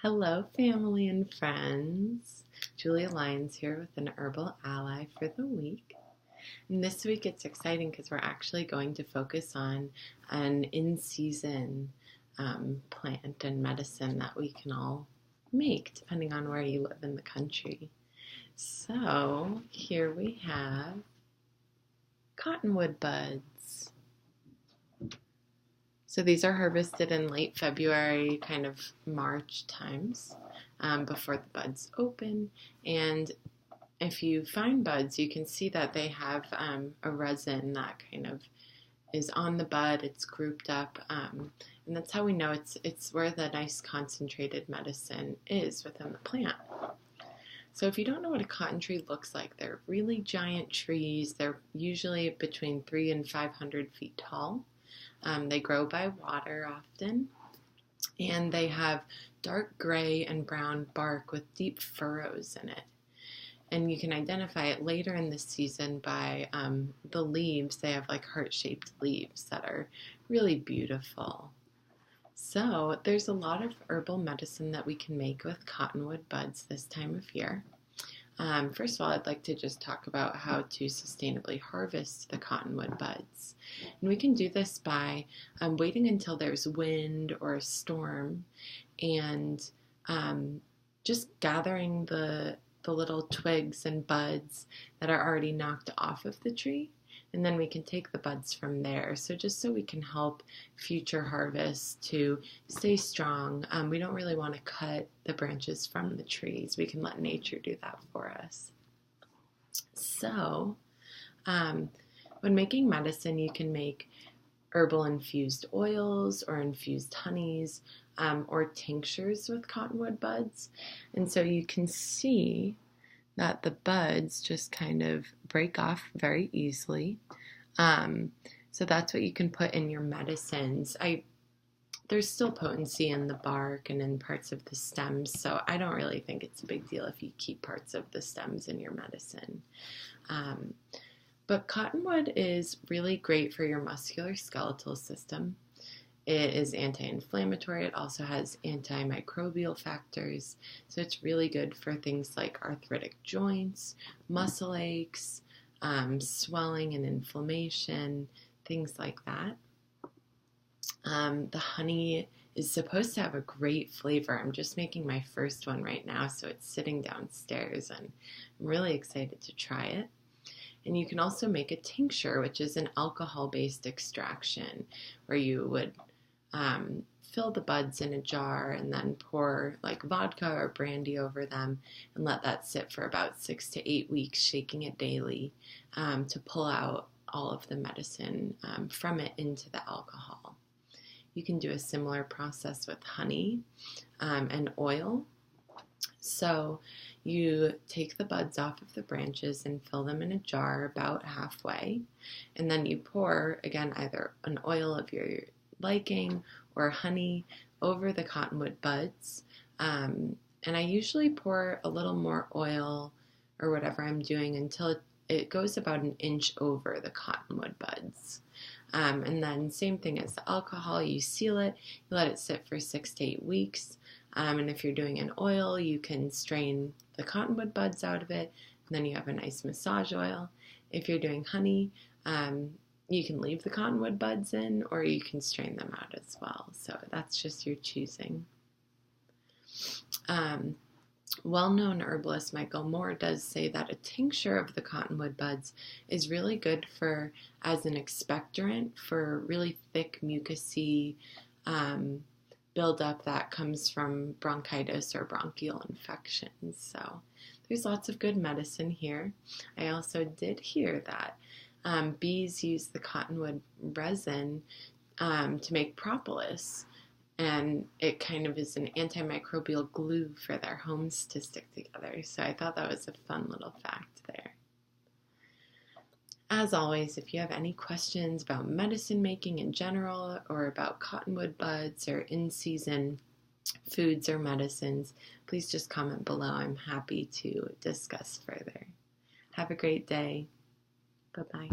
Hello, family and friends. Julia Lyons here with an Herbal Ally for the week. And this week it's exciting because we're actually going to focus on an in-season plant and medicine that we can all make depending on where you live in the country. So here we have Cottonwood Buds. So these are harvested in late February, kind of March times, before the buds open. And if you find buds, you can see that they have a resin that kind of is on the bud. It's grouped up, and that's how we know it's where the nice concentrated medicine is within the plant. So if you don't know what a cotton tree looks like, they're really giant trees. They're usually between 300 and 500 feet tall. They grow by water often, and they have dark gray and brown bark with deep furrows in it. And you can identify it later in the season by the leaves. They have like heart-shaped leaves that are really beautiful. So there's a lot of herbal medicine that we can make with cottonwood buds this time of year. First of all, I'd like to just talk about how to sustainably harvest the cottonwood buds. And we can do this by waiting until there's wind or a storm and just gathering the little twigs and buds that are already knocked off of the tree. And then we can take the buds from there. So just so we can help future harvests to stay strong, we don't really want to cut the branches from the trees. We can let nature do that for us. So when making medicine, you can make herbal infused oils or infused honeys or tinctures with cottonwood buds. And so you can see that the buds just kind of break off very easily. So that's what you can put in your medicines. There's still potency in the bark and in parts of the stems, so I don't really think it's a big deal if you keep parts of the stems in your medicine. But cottonwood is really great for your musculoskeletal system. It is anti-inflammatory. It also has antimicrobial factors. So it's really good for things like arthritic joints, muscle aches, swelling and inflammation, things like that. The honey is supposed to have a great flavor. I'm just making my first one right now, so it's sitting downstairs, and I'm really excited to try it. And you can also make a tincture, which is an alcohol-based extraction, where you would fill the buds in a jar and then pour like vodka or brandy over them and let that sit for about 6 to 8 weeks, shaking it daily to pull out all of the medicine from it into the alcohol. You can do a similar process with honey and oil. So you take the buds off of the branches and fill them in a jar about halfway, and then you pour, again, either an oil of your liking or honey over the cottonwood buds. And I usually pour a little more oil or whatever I'm doing until it goes about an inch over the cottonwood buds. And then same thing as the alcohol, you seal it, you let it sit for 6 to 8 weeks. And if you're doing an oil, you can strain the cottonwood buds out of it, and then you have a nice massage oil. If you're doing honey, you can leave the cottonwood buds in, or you can strain them out as well. So that's just your choosing. Well-known herbalist Michael Moore does say that a tincture of the cottonwood buds is really good as an expectorant for really thick, mucousy buildup that comes from bronchitis or bronchial infections. So there's lots of good medicine here. I also did hear that bees use the cottonwood resin to make propolis, and it kind of is an antimicrobial glue for their homes to stick together. So I thought that was a fun little fact there. As always, if you have any questions about medicine making in general or about cottonwood buds or in-season foods or medicines, please just comment below. I'm happy to discuss further. Have a great day. Bye-bye.